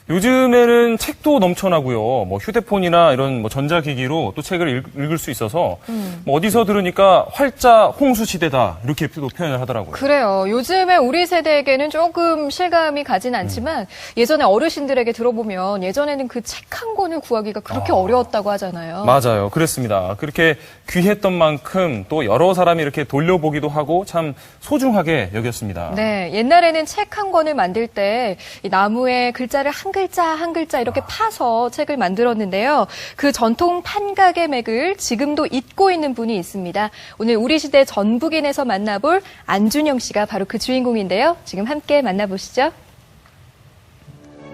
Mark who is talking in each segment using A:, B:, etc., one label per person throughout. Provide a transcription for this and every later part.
A: 요즘에는 책도 넘쳐나고요. 뭐 휴대폰이나 이런 뭐 전자기기로 또 책을 읽을 수 있어서 뭐 어디서 들으니까 활자 홍수 시대다 이렇게 또 표현을 하더라고요.
B: 그래요. 요즘에 우리 세대에게는 조금 실감이 가진 않지만 예전에 어르신들에게 들어보면 예전에는 그 책 한 권을 구하기가 그렇게 어려웠다고 하잖아요.
A: 맞아요. 그랬습니다. 그렇게 귀했던 만큼 또 여러 사람이 이렇게 돌려보기도 하고 참 소중하게 여겼습니다.
B: 네, 옛날에는 책 한 권을 만들 때 이 나무에 글자를 한 글자 한 글자 이렇게 파서 책을 만들었는데요. 그 전통 판각의 맥을 지금도 잇고 있는 분이 있습니다. 오늘 우리 시대 전북인에서 만나볼 안준영 씨가 바로 그 주인공인데요. 지금 함께 만나보시죠.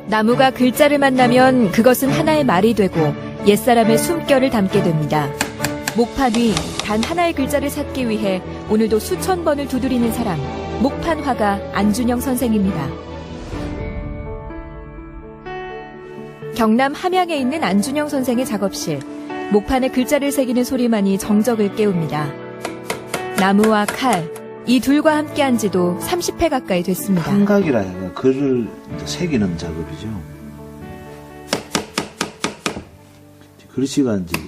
B: 나무가 글자를 만나면 그것은 하나의 말이 되고 옛사람의 숨결을 담게 됩니다. 목판 위 단 하나의 글자를 찾기 위해 오늘도 수천 번을 두드리는 사람, 목판화가 안준영 선생입니다. 경남 함양에 있는 안준영 선생의 작업실. 목판에 글자를 새기는 소리만이 정적을 깨웁니다. 나무와 칼, 이 둘과 함께한 지도 30회 가까이 됐습니다.
C: 판각이라 해가 글을 새기는 작업이죠. 글씨가 이제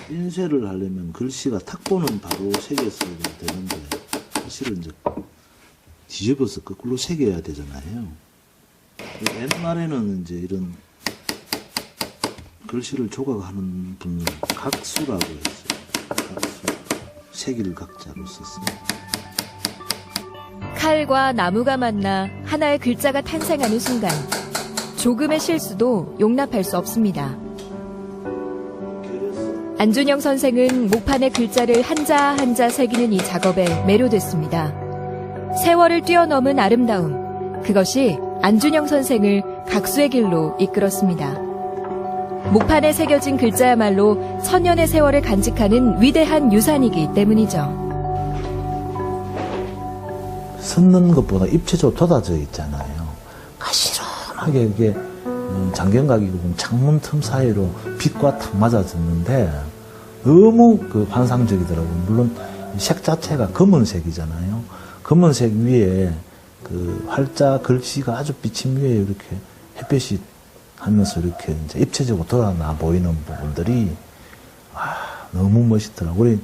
C: 인쇄를 하려면 글씨가 탁보는 바로 새겼어야 되는데 글씨를 이제 뒤집어서 거꾸로 새겨야 되잖아요. 옛날에는 이제 이런 글씨를 조각하는 분을 각수라고 했어요. 각수. 새기를 각자로 썼습니다.
B: 칼과 나무가 만나 하나의 글자가 탄생하는 순간 조금의 실수도 용납할 수 없습니다. 안준영 선생은 목판에 글자를 한자 한자 새기는 이 작업에 매료됐습니다. 세월을 뛰어넘은 아름다움, 그것이 안준영 선생을 각수의 길로 이끌었습니다. 목판에 새겨진 글자야말로 천년의 세월을 간직하는 위대한 유산이기 때문이죠.
C: 섰는 것보다 입체적으로 돋아져 있잖아요. 가시런하게 이게 장경각이고 창문 틈 사이로 빛과 탁 맞아졌는데 너무 그 환상적이더라고요. 물론 색 자체가 검은색이잖아요. 검은색 위에 그 활자 글씨가 아주 비친 위에 이렇게 햇볕이 하면서 이렇게 이제 입체적으로 드러나 보이는 부분들이 너무 멋있더라고요. 우리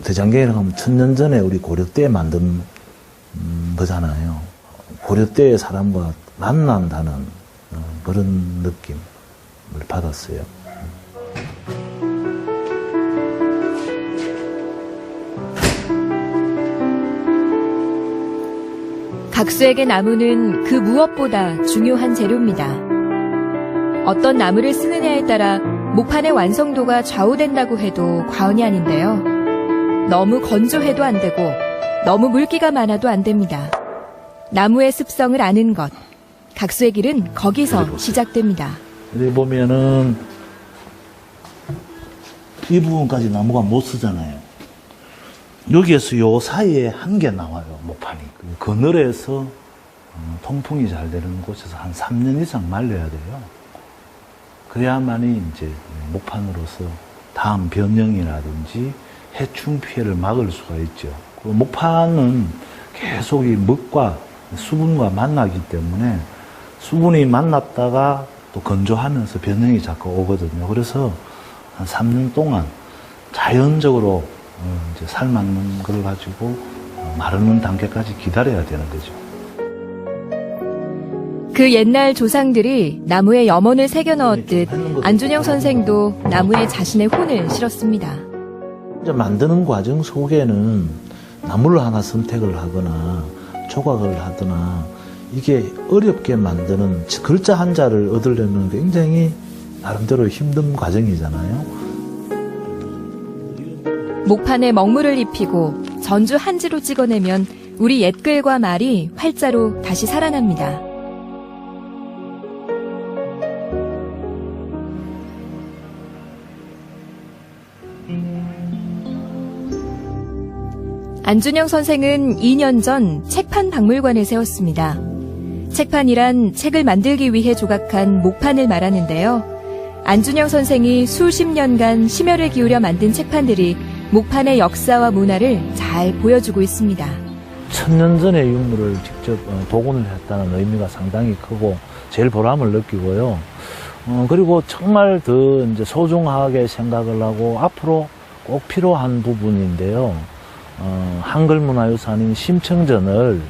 C: 대장경이라고 하면 천년 전에 우리 고려 때 만든 거잖아요. 고려 때의 사람과 만난다는 그런 느낌을 받았어요.
B: 각수에게 나무는 그 무엇보다 중요한 재료입니다. 어떤 나무를 쓰느냐에 따라 목판의 완성도가 좌우된다고 해도 과언이 아닌데요. 너무 건조해도 안 되고 너무 물기가 많아도 안 됩니다. 나무의 습성을 아는 것, 각수의 길은 거기서 시작됩니다.
C: 여기 보면은 이 부분까지 나무가 못 쓰잖아요. 여기에서 요 사이에 한 개 나와요, 목판이. 그늘에서 통풍이 잘 되는 곳에서 한 3년 이상 말려야 돼요. 그래야만이 이제 목판으로서 다음 변형이라든지 해충 피해를 막을 수가 있죠. 그 목판은 계속 이 먹과 수분과 만나기 때문에 수분이 만났다가 또 건조하면서 변형이 자꾸 오거든요. 그래서 한 3년 동안 자연적으로 이제 삶았는 걸 가지고 마르는 단계까지 기다려야 되는 거죠.
B: 그 옛날 조상들이 나무에 염원을 새겨 넣었듯 안준영 선생도 나무에 자신의 혼을 실었습니다.
C: 이제 만드는 과정 속에는 나무를 하나 선택을 하거나 조각을 하거나 이게 어렵게 만드는 글자 한자를 얻으려면 굉장히 나름대로 힘든 과정이잖아요.
B: 목판에 먹물을 입히고 전주 한지로 찍어내면 우리 옛글과 말이 활자로 다시 살아납니다. 안준영 선생은 2년 전 책판 박물관을 세웠습니다. 책판이란 책을 만들기 위해 조각한 목판을 말하는데요. 안준영 선생이 수십 년간 심혈을 기울여 만든 책판들이 목판의 역사와 문화를 잘 보여주고 있습니다.
C: 1000년 전의 유물을 직접 복원을 했다는 의미가 상당히 크고 제일 보람을 느끼고요. 그리고 정말 더 이제 소중하게 생각을 하고 앞으로 꼭 필요한 부분인데요. 한글 문화유산인 심청전을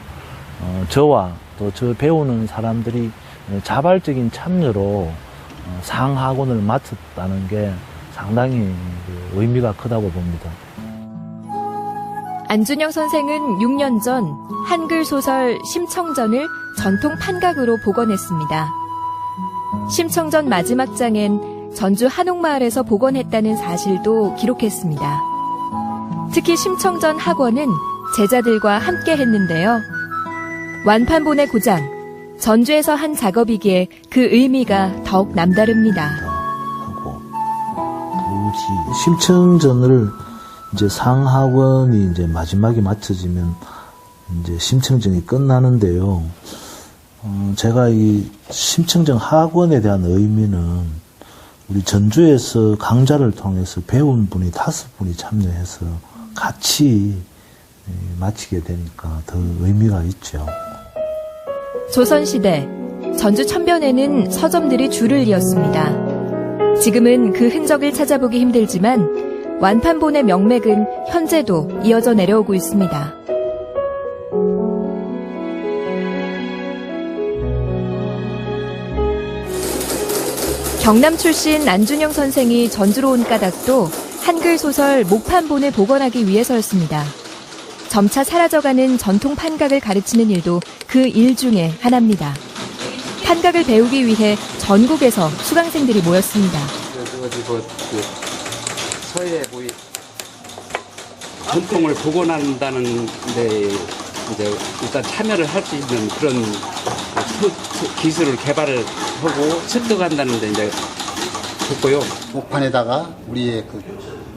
C: 저와 또 저 배우는 사람들이 자발적인 참여로 상학원을 마쳤다는 게 상당히 의미가 크다고 봅니다.
B: 안준영 선생은 6년 전 한글 소설 심청전을 전통 판각으로 복원했습니다. 심청전 마지막 장엔 전주 한옥마을에서 복원했다는 사실도 기록했습니다. 특히 심청전 학원은 제자들과 함께 했는데요. 완판본의 고장, 전주에서 한 작업이기에 그 의미가 더욱 남다릅니다.
C: 하고 심청전을 이제 상학원이 이제 마지막에 마쳐지면 이제 심청전이 끝나는데요. 제가 이 심청전 학원에 대한 의미는 우리 전주에서 강좌를 통해서 배운 분이 5분이 참여해서 같이 마치게 되니까 더 의미가 있죠.
B: 조선시대 전주 천변에는 서점들이 줄을 이었습니다. 지금은 그 흔적을 찾아보기 힘들지만 완판본의 명맥은 현재도 이어져 내려오고 있습니다. 경남 출신 안준영 선생이 전주로 온 까닭도 한글 소설 목판본을 복원하기 위해서였습니다. 점차 사라져가는 전통 판각을 가르치는 일도 그 일 중에 하나입니다. 판각을 배우기 위해 전국에서 수강생들이 모였습니다.
D: 서예 전통을 복원한다는 데 이제 일단 참여를 할 수 있는 그런 기술을 개발을 하고 습득한다는 데 이제 됐고요.
E: 목판에다가 우리의 그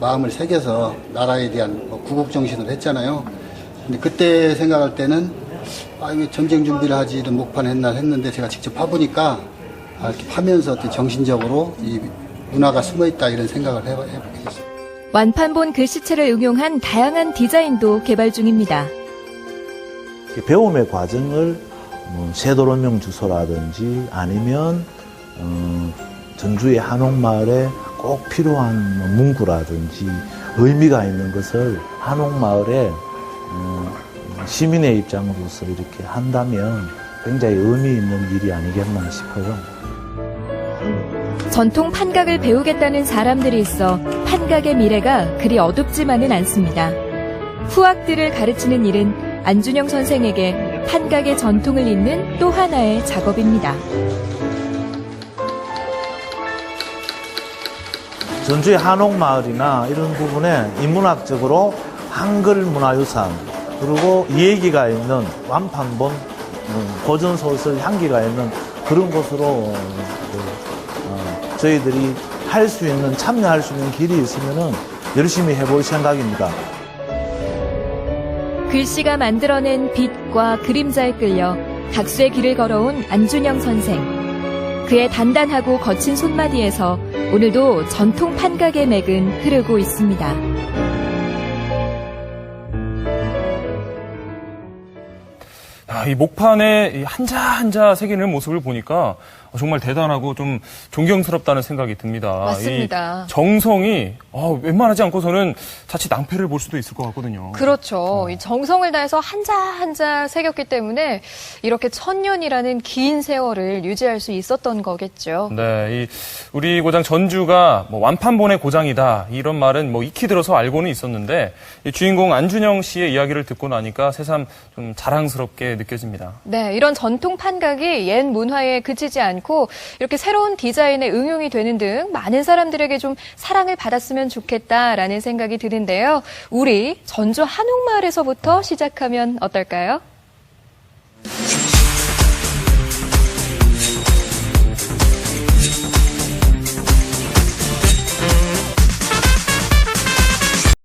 E: 마음을 새겨서 나라에 대한 구국 정신을 했잖아요. 근데 그때 생각할 때는 이거 전쟁 준비를 하지 이런 목판 했나 했는데 제가 직접 파보니까 이렇게 파면서 어떤 정신적으로 이 문화가 숨어 있다 이런 생각을 해보게 됐어요.
B: 완판본 글씨체를 응용한 다양한 디자인도 개발 중입니다.
C: 배움의 과정을 세도로명 주소라든지 아니면 전주의 한옥마을에 꼭 필요한 문구라든지 의미가 있는 것을 한옥마을에 시민의 입장으로서 이렇게 한다면 굉장히 의미 있는 일이 아니겠나 싶어요.
B: 전통 판각을 배우겠다는 사람들이 있어 판각의 미래가 그리 어둡지만은 않습니다. 후학들을 가르치는 일은 안준영 선생에게 판각의 전통을 잇는 또 하나의 작업입니다.
C: 전주의 한옥마을이나 이런 부분에 인문학적으로 한글 문화유산 그리고 이야기가 있는 완판본 고전소설 향기가 있는 그런 곳으로 저희들이 할 수 있는 참여할 수 있는 길이 있으면 열심히 해볼 생각입니다.
B: 글씨가 만들어낸 빛과 그림자에 끌려 각수의 길을 걸어온 안준영 선생. 그의 단단하고 거친 손마디에서 오늘도 전통 판각의 맥은 흐르고 있습니다.
A: 이 목판에 한자 한자 새기는 모습을 보니까 정말 대단하고 좀 존경스럽다는 생각이 듭니다.
F: 맞습니다.
A: 이 정성이 웬만하지 않고서는 자칫 낭패를 볼 수도 있을 것 같거든요.
F: 그렇죠. 이 정성을 다해서 한자 한자 새겼기 때문에 이렇게 1000년이라는 긴 세월을 유지할 수 있었던 거겠죠.
A: 네, 우리 고장 전주가 완판본의 고장이다 이런 말은 익히 들어서 알고는 있었는데 이 주인공 안준영 씨의 이야기를 듣고 나니까 새삼 좀 자랑스럽게 느껴집니다.
F: 네, 이런 전통 판각이 옛 문화에 그치지 않고 이렇게 새로운 디자인에 응용이 되는 등 많은 사람들에게 좀 사랑을 받았으면 좋겠다라는 생각이 드는데요. 우리 전주 한옥마을에서부터 시작하면 어떨까요?